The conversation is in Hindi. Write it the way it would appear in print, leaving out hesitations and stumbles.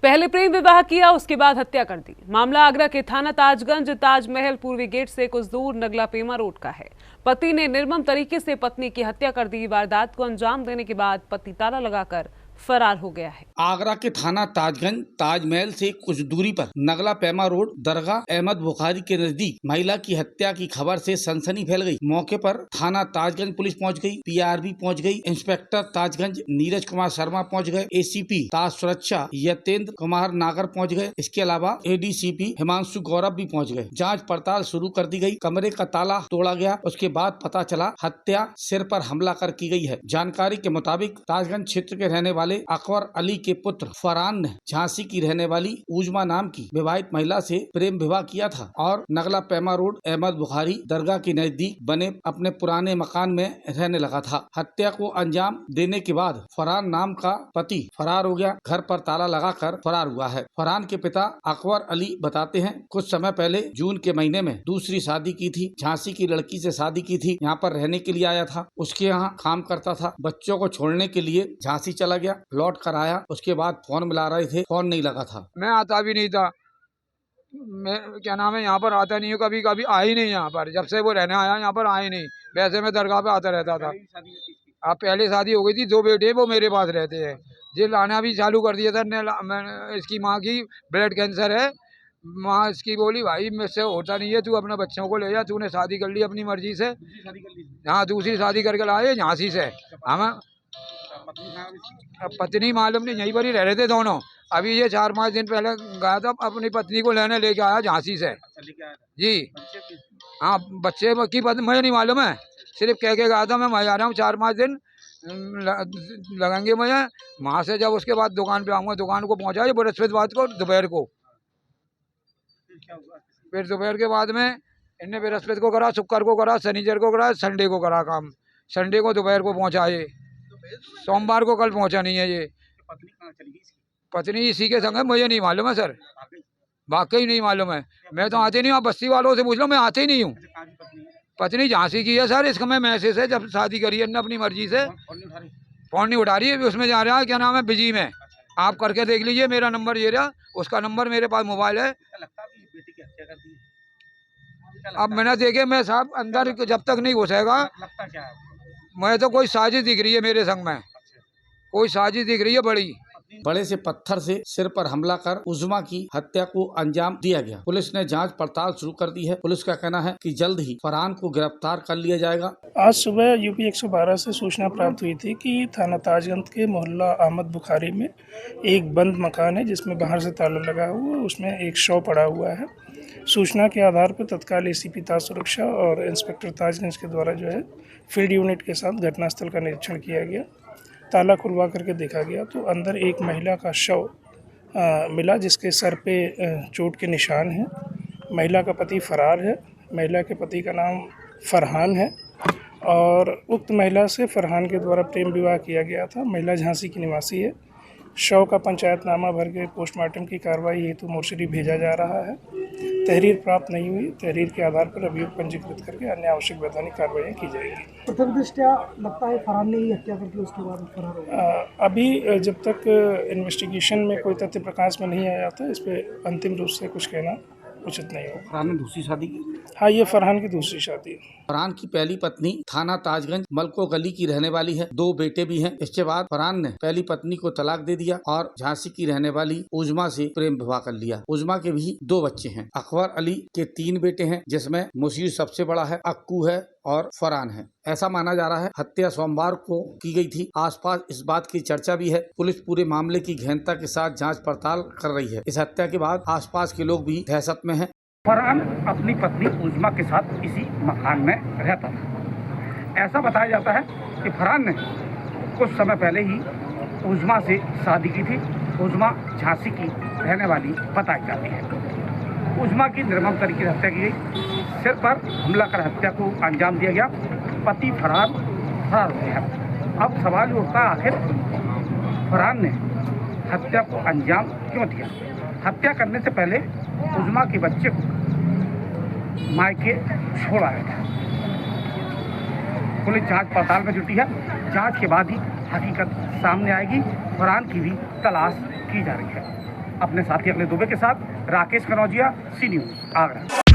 पहले प्रेम विवाह किया, उसके बाद हत्या कर दी। मामला आगरा के थाना ताजगंज ताजमहल पूर्वी गेट से कुछ दूर नगला पेमा रोड का है। पति ने निर्मम तरीके से पत्नी की हत्या कर दी। वारदात को अंजाम देने के बाद पति ताला लगाकर फरार हो गया है। आगरा के थाना ताजगंज ताजमहल से कुछ दूरी पर नगला पेमा रोड दरगाह अहमद बुखारी के नजदीक महिला की हत्या की खबर से सनसनी फैल गई। मौके पर थाना ताजगंज पुलिस पहुंच गई, पीआरबी पहुंच गई, इंस्पेक्टर ताजगंज नीरज कुमार शर्मा पहुंच गए, एसीपी ताज सुरक्षा यतेंद्र कुमार नागर पहुंच गए। इसके अलावा एडीसीपी हिमांशु गौरव भी पहुंच गए। जाँच पड़ताल शुरू कर दी गई। कमरे का ताला तोड़ा गया। उसके बाद पता चला हत्या सिर पर हमला कर की गई है। जानकारी के मुताबिक ताजगंज क्षेत्र के रहने वाले अकबर अली के पुत्र फरहान ने झांसी की रहने वाली उजमा नाम की विवाहित महिला से प्रेम विवाह किया था और नगला पेमा रोड अहमद बुखारी दरगाह के नजदीक बने अपने पुराने मकान में रहने लगा था। हत्या को अंजाम देने के बाद फरहान नाम का पति फरार हो गया। घर पर ताला लगाकर फरार हुआ है। फरहान के पिता अकबर अली बताते हैं, कुछ समय पहले जून के महीने में दूसरी शादी की थी। झांसी की लड़की से शादी की थी। यहाँ पर रहने के लिए आया था। उसके यहाँ काम करता था। बच्चों को छोड़ने के लिए झांसी चला गया, लौट कर आया। उसके बाद फोन मिला रहे थे, फोन नहीं लगा था। मैं आता भी नहीं था। मैं क्या नाम है, यहाँ पर आता नहीं हूँ, कभी कभी आ ही नहीं यहाँ पर। जब से वो रहने आया यहाँ पर आए नहीं। वैसे मैं दरगाह पे आता रहता था। अब पहले शादी हो गई थी, 2 बेटे वो मेरे पास रहते हैं। ये लाना भी चालू कर दिया था। इसकी माँ की ब्लड कैंसर है। माँ इसकी बोली, भाई मुझसे होता नहीं है, तू अपने बच्चों को ले जा। तूने शादी कर ली अपनी मर्जी से। हाँ, दूसरी शादी करके लाए झांसी से। हम पत्नी मालूम नहीं, यहीं पर ही रह रहे थे दोनों। अभी ये 4-5 दिन पहले गया था, अपनी पत्नी को लेने लेके आया झांसी से जी। हाँ, बच्चे की मुझे नहीं मालूम है, सिर्फ कह के गया था मैं आ रहा हूँ, 4-5 दिन लगेंगे मुझे। वहाँ से जब उसके बाद दुकान पे आऊँगा, दुकान को पहुँचा ये बृहस्पतिवार को दोपहर को। फिर दोपहर के बाद में इनने बृहस्पति को करा, शुक्र को करा, शनिचर को करा, संडे को करा काम। संडे को दोपहर को पहुँचाए। सोमवार को कल पहुंचा नहीं है। ये पत्नी इसी के संग है, मुझे नहीं मालूम है सर, वाकई नहीं मालूम है। मैं तो आते नहीं हूँ, आप बस्ती वालों से पूछ लो, मैं आते ही नहीं हूँ। पत्नी झांसी की है सर। इसका मैं मैसेज है, जब शादी करी है अपनी मर्जी से, फोन नहीं उठा रही है। उसमें जा रहा है, क्या नाम है, बिजी में। आप करके देख लीजिए, मेरा नंबर ये रहा, उसका नंबर मेरे पास मोबाइल है। अब मैंने देखे, मैं साहब अंदर जब तक नहीं घुसेगा, मैं तो कोई साजिश दिख रही है मेरे संग में, कोई साजिश दिख रही है बड़ी। बड़े से पत्थर से सिर पर हमला कर उजमा की हत्या को अंजाम दिया गया। पुलिस ने जांच पड़ताल शुरू कर दी है। पुलिस का कहना है कि जल्द ही फरहान को गिरफ्तार कर लिया जाएगा। आज सुबह यूपी 112 से सूचना प्राप्त हुई थी कि थाना ताजगंज के मोहल्ला अहमद बुखारी में एक बंद मकान है जिसमें बाहर से ताला लगा हुआ है, उसमें एक शव पड़ा हुआ है। सूचना के आधार पर तत्काल एसीपी ताज सुरक्षा और इंस्पेक्टर ताजगंज के द्वारा जो है फील्ड यूनिट के साथ घटनास्थल का निरीक्षण किया गया। ताला खुलवा करके देखा गया तो अंदर एक महिला का शव मिला, जिसके सर पे चोट के निशान हैं। महिला का पति फरार है। महिला के पति का नाम फरहान है और उक्त महिला से फरहान के द्वारा प्रेम विवाह किया गया था। महिला झांसी की निवासी है। शव का पंचायतनामा भर के पोस्टमार्टम की कार्रवाई हेतु मोर्चरी भेजा जा रहा है। तहरीर प्राप्त नहीं हुई। तहरीर के आधार पर अभियोग पंजीकृत करके अन्य आवश्यक वैधानिक कार्रवाई की जाएगी। प्रथम दृष्टया लगता है फरहान ने ही हत्या करके उसके बाद फरार हो गया। अभी जब तक इन्वेस्टिगेशन में कोई तथ्य प्रकाश में नहीं आया था, इस पर अंतिम रूप से कुछ कहना उचित नहीं होगा। फरहान ने दूसरी शादी की? हाँ, ये फरहान की दूसरी शादी है। फरहान की पहली पत्नी थाना ताजगंज मलको गली की रहने वाली है। 2 बेटे भी हैं। इसके बाद फरहान ने पहली पत्नी को तलाक दे दिया और झांसी की रहने वाली उजमा से प्रेम विवाह कर लिया। उजमा के भी 2 बच्चे हैं। अकबर अली के 3 बेटे हैं, जिसमें मुशीर सबसे बड़ा है, अक्कू है और फरहान है। ऐसा माना जा रहा है हत्या सोमवार को की गई थी। आसपास इस बात की चर्चा भी है। पुलिस पूरे मामले की गहनता के साथ जांच पड़ताल कर रही है। इस हत्या के बाद आसपास के लोग भी दहशत में हैं। फरहान अपनी पत्नी उजमा के साथ इसी मकान में रहता था। ऐसा बताया जाता है कि फरहान ने कुछ समय पहले ही उजमा से शादी की थी। उजमा झांसी की रहने वाली बताई जाती है। उजमा की निर्मम तरीके से हत्या की गई। सिर पर हमला कर हत्या को अंजाम दिया गया। पति फरार हो गया। अब सवाल उठता है, आखिर फरहान ने हत्या को अंजाम क्यों दिया? हत्या करने से पहले उजमा के बच्चे को मायके छोड़ आया था। पुलिस जांच पड़ताल में जुटी है। जांच के बाद ही हकीकत सामने आएगी। फरहान की भी तलाश की जा रही है। अपने साथी अगले दुबे के साथ राकेश कनौजिया, सी न्यूज़, आगरा।